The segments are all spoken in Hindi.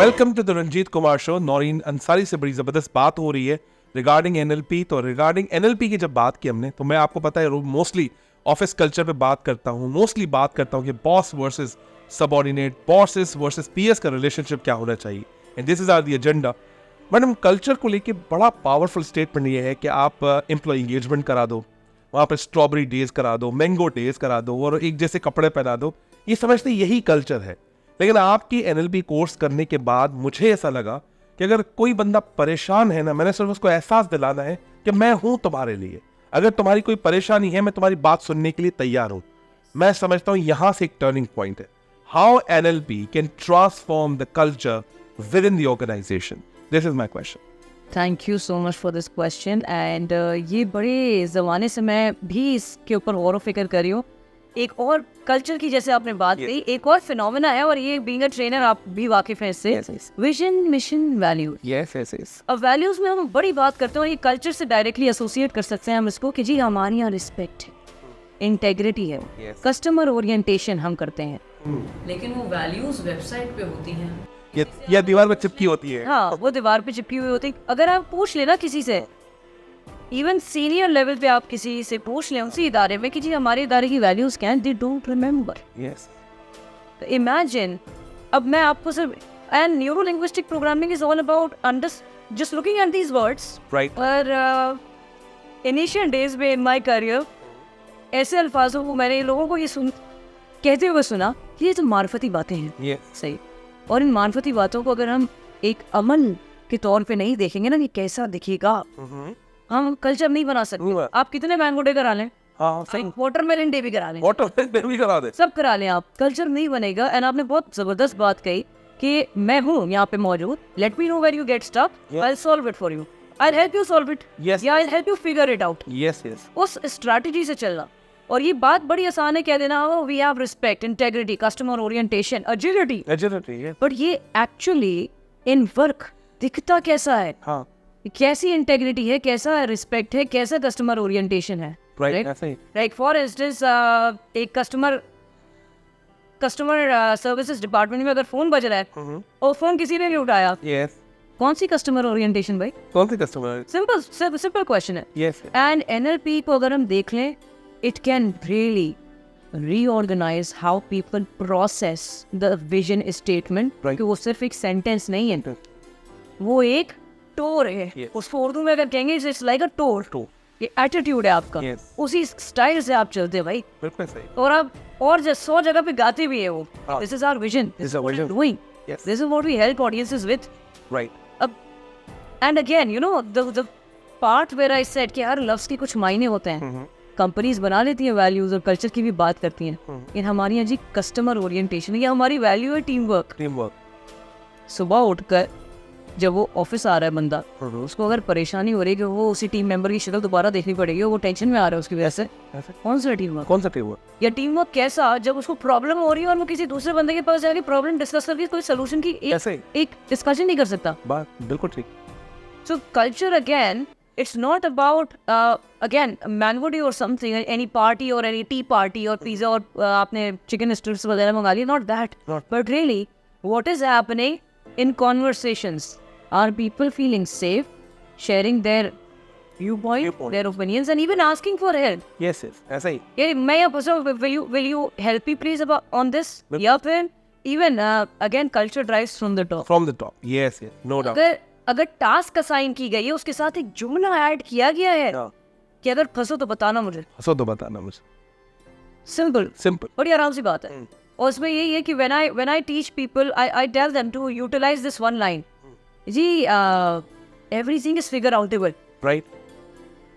Welcome to the Ranjit Kumar show. Naureen Ansari से बड़ी ज़बरदस्त बात हो रही है रिगार्डिंग एनएलपी। तो रिगार्डिंग एनएलपी की जब बात की हमने, तो मैं आपको पता है मोस्टली ऑफिस कल्चर पे बात करता हूँ, मोस्टली बात करता हूँ कि boss versus subordinate, bosses versus PS का रिलेशनशिप क्या होना चाहिए, and this is are the agenda. Madam, culture को लेके बड़ा पावरफुल स्टेटमेंट ये है कि आप एम्प्लॉय इंगेजमेंट करा दो, वहाँ पर स्ट्रॉबेरी डेज करा दो, मैंगो डेज करा दो और एक जैसे कपड़े पहना दो। ये समझते यही कल्चर है। लेकिन आपकी एनएलपी कोर्स करने के बाद मुझे ऐसा लगा कि अगर कोई बंदा परेशान है ना, मैंने सिर्फ उसको एहसास दिलाना है कि मैं हूं तुम्हारे लिए। अगर तुम्हारी कोई परेशानी है, मैं तुम्हारी बात सुनने के लिए तैयार हूं। मैं समझता हूं यहां से एक टर्निंग पॉइंट है। How NLP can transform the culture within the organisation, this is my question. Thank you so much for this question. And ये बड़े ज़माने से मैं भी इसके ऊपर गौर व फिक्र कर रही हूँ। एक और कल्चर की जैसे आपने बात की, एक और फिनोमेना है, और ये बीइंग अ ट्रेनर आप भी वाकिफ हैं इससे। Vision, mission, values. अब वैल्यूज में हम बड़ी बात करते हैं और ये कल्चर से डायरेक्टली एसोसिएट कर सकते हैं हम इसको कि जी हमारे यहाँ रिस्पेक्ट है, इंटेग्रिटी है, कस्टमर ओरिएंटेशन हम करते हैं। लेकिन वो वैल्यूज वेबसाइट पे होती हैं या दीवार पे चिपकी होती है। हाँ, वो दीवार पे चिपकी हुई होती है। अगर आप पूछ लेना किसी से, इवन सीनियर लेवल पे आप किसी से पूछ लें उसी इदारे में कि जी हमारे इदारे की वैल्यूज क्या हैं, दे डोंट रिमेम्बर। तो इमेजिन, अब मैं आपको सिर्फ, and neuro linguistic programming is all about just looking at these words. पर इनिशियल डेज में इन माय करियर ऐसे अल्फाजों को मैंने लोगों को ये कहते हुए सुना कि ये तो मार्फती बातें हैं। सही। और इन मार्फती बातों को अगर हम एक अमल के तौर पे नहीं देखेंगे ना, ये कैसा दिखेगा, हम कल्चर नहीं बना सकते। आप कितने मैंगो डे करा लें, वाटरमेलन डे भी करा लें, सब करा लें, आप कल्चर नहीं बनेगा। एंड आपने बहुत जबरदस्त बात कही कि मैं हूँ यहाँ पे मौजूद, let me know where you get stuck, I will solve it for you, I will help you solve it, या I will help you figure it out. उस स्ट्रैटेजी से चलना। और ये बात बड़ी आसान है कह देना, we have respect, integrity, customer orientation, agility, but ये एक्चुअली इन वर्क दिखता कैसा है? कैसी इंटेग्रिटी है, कैसा रिस्पेक्ट है, कैसा कस्टमर ओरिएंटेशन है? राइट। फॉर इंस्टेंस, एक कस्टमर सर्विसेज डिपार्टमेंट में अगर फोन बज रहा है और फोन किसी ने नहीं उठाया, कौन सी कस्टमर ओरिएंटेशन भाई? कौन सी कस्टमर? सिंपल क्वेश्चन है। एंड एनएलपी को अगर हम देख लें, it can really reorganize how people process the vision statement, कि वो सिर्फ एक सेंटेंस नहीं है, वो एक टोर है। उसको उर्दू में अगर कहेंगे इट्स लाइक अ टोर। ये एटीट्यूड है आपका, उसी स्टाइल से आप चलते हैं भाई। बिल्कुल सही। और आप और 100 जगह पे गाते भी है वो, this is our vision, this is what we are doing, this is what we help audiences with. Right. अब and again you know the part where I said कि यार लफ्ज के कुछ मायने होते हैं। कंपनीज बना लेती हैं वैल्यूज और कल्चर की भी बात करती हैं, लेकिन हमारी यहाँ जी कस्टमर ओरिएंटेशन, ये हमारी वैल्यू है टीम वर्क। सुबह उठकर जब वो ऑफिस आ रहा है बंदा, उसको अगर परेशानी हो रही है कि वो उसी टीम मेंबर की शक्ल दोबारा देखनी पड़ेगी, वो टेंशन में आ रहा है उसकी वजह से, कौन सा टीम वर्क? या टीम वर्क कैसा जब उसको प्रॉब्लम हो रही है और वो किसी दूसरे बंदे के पास जाके प्रॉब्लम डिस्कस करके कोई सोल्यूशन की एक डिस्कशन नहीं कर सकता। बिल्कुल ठीक। सो culture again, it's not about again mango day or something, any party or any tea party or pizza or आपने chicken strips वगैरह मंगा लिए, not that, but really what is happening in conversations? Are people feeling safe, sharing their viewpoint, their opinions, and even asking for help? Yes, ऐसा ही। ये मैं यहाँ पूछा, will you help me please about on this? या फिर even again culture drives from the top. Yes, no doubt. अगर टास्क असाइन की गई है, उसके साथ एक जुमला ऐड किया गया है कि अगर फंसो तो बताना मुझे। सिंपल, बड़ी आराम सी बात है। और उसमें यही है कि when I teach people, I tell them to utilize this one line, ji everything is figure outable, right?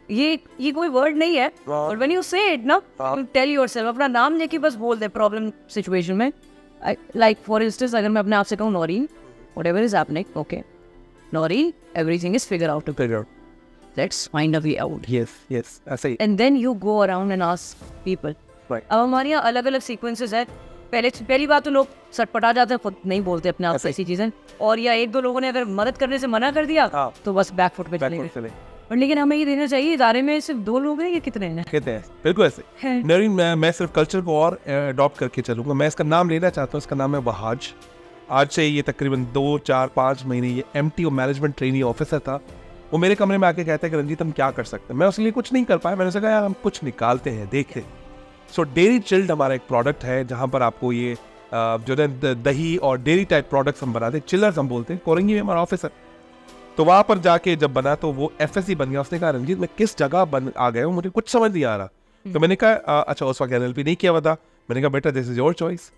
ये कोई वर्ड नहीं है, और when you say it ना, you tell yourself, अपना नाम लेके बस बोल दे प्रॉब्लम सिचुएशन में। like for instance, अगर मैं अपने आप से कहूँ Naureen, whatever is happening, okay Noreen, everything is figure out. Let's find a way out. Yes, ऐसा ही। And then you go around and ask people. Right. अब हमारे यहाँ अलग अलग सीक्वेंसेस है। पहली बात तो लोग सटपटा जाते हैं, खुद नहीं बोलते अपने आप से ऐसी चीजें, और या एक दो लोगों ने अगर मदद करने से मना कर दिया तो बस बैकफुट पे चले गए। और लेकिन हमें ये देना चाहिए, इदारे में सिर्फ 2 लोग हैं या कितने हैं? बिल्कुल ऐसे। नरीन, मैं सिर्फ कल्चर को और अडॉप्ट करके चलूंगा। मैं इसका नाम लेना चाहता हूँ, इसका नाम है वहाज। आज से ये तकरीबन 2-4-5 महीने ये MT और मैनेजमेंट ट्रेनी ऑफिसर था। वो मेरे कमरे में आके कहता है कि रंजीत हम क्या कर सकते हैं। मैं उसके लिए कुछ नहीं कर पाया। मैंने कहा यार हम कुछ निकालते हैं, देखें। सो डेयरी चिल्ड हमारा एक प्रोडक्ट है जहाँ पर आपको ये जो है दही और डेयरी टाइप प्रोडक्ट्स हम बनाते हैं, चिल्लर्स हम बोलते हैं। कोरंगी में हमारा ऑफिस है, तो वहाँ पर जाके जब बना तो वो FSC बन गया। उसने कहा रंजीत मैं किस जगह बन आ गया हूँ, मुझे कुछ समझ नहीं आ रहा। तो मैंने कहा अच्छा उस वक्त NLP नहीं किया हुआ था। मैंने कहा बेटा दिस इज योर चॉइस।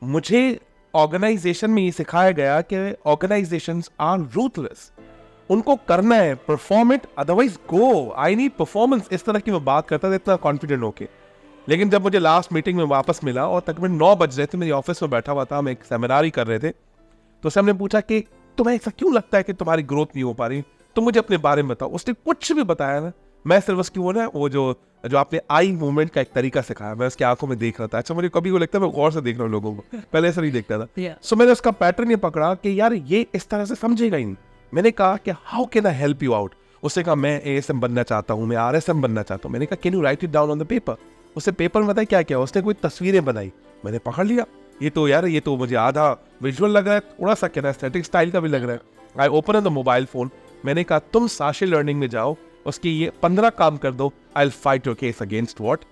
मुझे ऑर्गेनाइजेशन में ये सिखाया गया कि ऑर्गेनाइजेशंस आर रूथलेस, उनको करना है, perform it otherwise go, I need performance. इस तरह की मैं बात करता था इतना कॉन्फिडेंट होके। लेकिन जब मुझे लास्ट मीटिंग में वापस मिला और तकरीबन 9 बज रहे थे, मेरे ऑफिस में बैठा हुआ था, हम एक सेमिनार ही कर रहे थे, तो सबने पूछा कि तुम्हें ऐसा क्यों लगता है कि तुम्हारी ग्रोथ नहीं हो पा रही, तुम मुझे अपने बारे में बताओ। उसने कुछ भी बताया ना, मैं सिर्फ उसकी वो जो आपने आई मूवमेंट का एक तरीका सिखाया, मैं उसकी आंखों में देख रहा था। अच्छा मुझे कभी वो लगता है मैं गौर से देख रहा हूँ लोगों को, पहले ऐसा नहीं देखता था। सो मैंने उसका पैटर्न ये पकड़ा कि यार ये इस तरह से समझेगा ही नहीं। मैंने कहा कि how can I help you out. उसने कहा मैं ASM बनना चाहता हूँ, मैं RSM बनना चाहता हूँ। मैंने कहा can you right it down on the paper. उससे पेपर में बताया क्या क्या, उसने कोई तस्वीरें बनाई। मैंने पकड़ लिया, ये तो यार ये तो मुझे आधा विजुअल लग रहा है, थोड़ा सा किनेस्थेटिक स्टाइल का भी लग रहा है। I open the mobile phone, मैंने कहा तुम साशे लर्निंग में जाओ, उसकी ये 15 काम कर दो, I will fight your case against what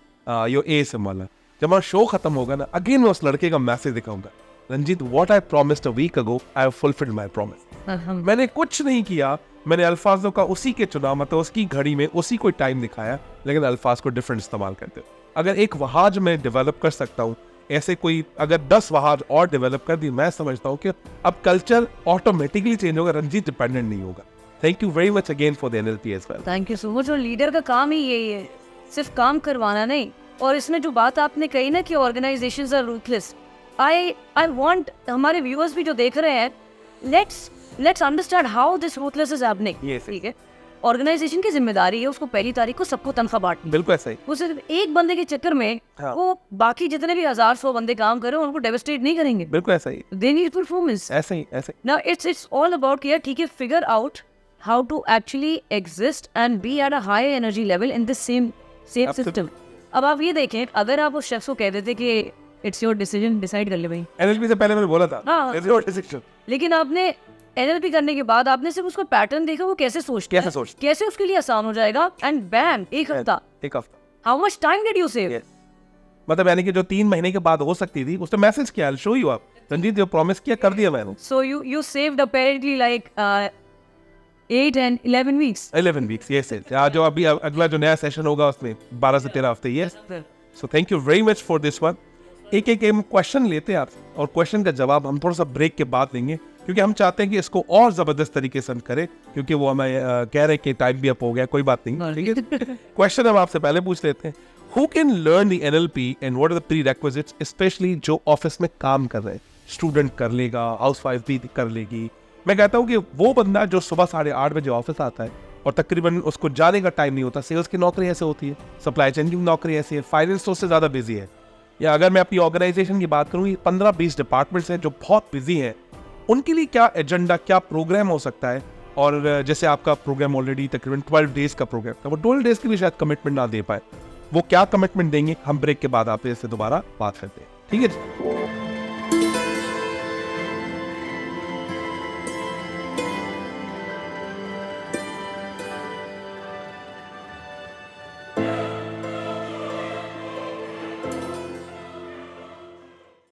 your ASM वाला। जब हमारा शो खत्म होगा ना, अगेन मैं उस लड़के का मैसेज दिखाऊंगा, Ranjit what I promised a week ago I have fulfilled my promise. मैंने कुछ नहीं किया, मैंने अल्फाजों का उसी के चुनाव, मतलब उसकी घड़ी में उसी को टाइम दिखाया, लेकिन अल्फाज को डिफरेंट इस्तेमाल करते हो। अगर एक वहाज मैं डेवलप कर सकता हूँ, ऐसे कोई अगर 10 वहाज और डेवलप कर दी, मैं समझता हूँ कि अब कल्चर ऑटोमेटिकली चेंज होगा, रंजीत डिपेंडेंट नहीं होगा। Thank you very much again for the NLP as well. Thank you so much. और लीडर का काम ही यही है, सिर्फ काम करवाना नहीं। और इसमें जो बात आपने कही ना कि organisations are ruthless, I want हमारे व्यूअर्स भी जो देख रहे हैं, let's understand how this ruthless is happening. ठीक है, ऑर्गेनाइजेशन की जिम्मेदारी है उसको पहली तारीख को सबको तनख्वाह बांटनी। बिल्कुल ऐसा ही। वो सिर्फ एक बंदे के चक्कर में वो बाकी जितने भी 1000-100 बंदे काम कर रहे हैं उनको डेवास्टेट नहीं करेंगे। बिल्कुल ऐसा ही। They need performance. ऐसा ही नाउ इट्स ऑल अबाउट कि ठीक है, figure out how to actually exist and be at a high energy level in the same system. अब आप ये देखें, अगर आप उस शख्स को कह देते कि it's your decision, decide कर ले भाई। NLP से पहले मैंने बोला था it's your decision, लेकिन आपने NLP करने के बाद आपने सिर्फ उसको पैटर्न देखा, वो कैसे सोचता है, कैसे उसके लिए आसान हो जाएगा, एंड बैम एक हफ्ता। How much time did you save? मतलब यानी कि जो 3 महीने के बाद हो सकती थी, उसने मैसेज किया, I'll show you आप रंजीत जो प्रॉमिस किया कर दिया मैंने। So you saved apparently like 8 and 11 weeks. 11 weeks, yes. जो अभी अगला जो नया सेशन होगा उसमें 12 से 13 हफ्ते, yes. So thank you very much for this one. एक हम क्वेश्चन लेते हैं आपसे, और क्वेश्चन का जवाब हम थोड़ा सा ब्रेक के बाद देंगे, क्योंकि हम चाहते हैं कि इसको और जबरदस्त तरीके से हम करें, क्योंकि वो हमें कह रहे हैं कि टाइम भी अप हो गया। कोई बात नहीं, ठीक है। क्वेश्चन हम आपसे पहले पूछ लेते हैं, who can learn the NLP and what are the prerequisites, specially जो ऑफिस में काम कर रहे हैं। स्टूडेंट कर लेगा, हाउसवाइफ भी कर लेगी। मैं कहता हूँ कि वो बंदा जो सुबह 8:30 बजे ऑफिस आता है और तकरीबन उसको जाने का टाइम नहीं होता। सेल्स की नौकरी ऐसे होती है, सप्लाई चेन की नौकरी ऐसी है, फाइनेंस तो उससे ज़्यादा बिजी है। या अगर मैं अपनी ऑर्गेनाइजेशन की बात करूँ, 15-20 डिपार्टमेंट्स हैं जो बहुत बिजी हैं, उनके लिए क्या एजेंडा, क्या प्रोग्राम हो सकता है। और जैसे आपका प्रोग्राम ऑलरेडी तकरीबन 12 डेज का प्रोग्राम था, वो 12 डेज के लिए शायद कमिटमेंट ना दे पाए, वो क्या कमिटमेंट देंगे, हम ब्रेक के बाद आपसे इससे दोबारा बात करते हैं, ठीक है।